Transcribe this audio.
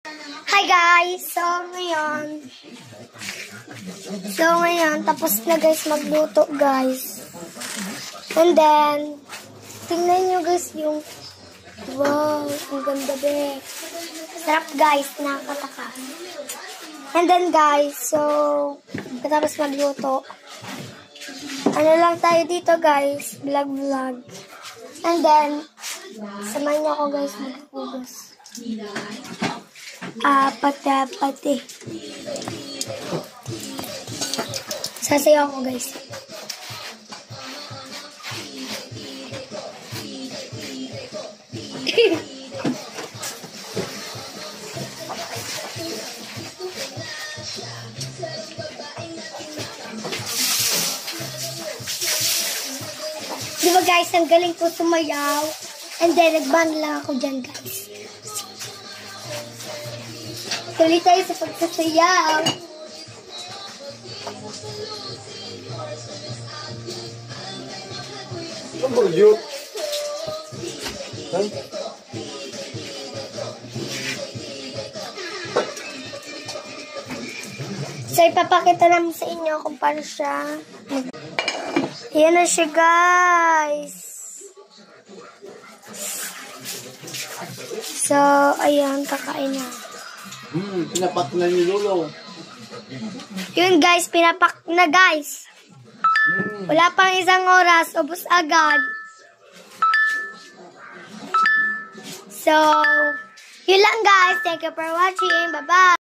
Hi guys! So ngayon, tapos na guys magluto guys. And then, tingnan nyo guys yung, wow, ang ganda be. Sarap guys, nakakataka. And then guys, so, tapos magluto. Ano lang tayo dito guys, vlog. And then, samahan nyo ako guys magpugas. Pati. Sasayaw ako guys. Diba guys, ang galing ko sumayaw. And then, nag-band lang ako dyan guys. Tuloy tayo sa pagsasayaw. Ano yun? So, ipapakita namin sa inyo kung paano siya. Yan na siya, guys. So, ayan, kakain na. Pinapak na ni Lolo. Yun, guys, pinapak na, guys. Wala pang isang oras, ubos agad. So, yun lang, guys. Thank you for watching. Bye-bye.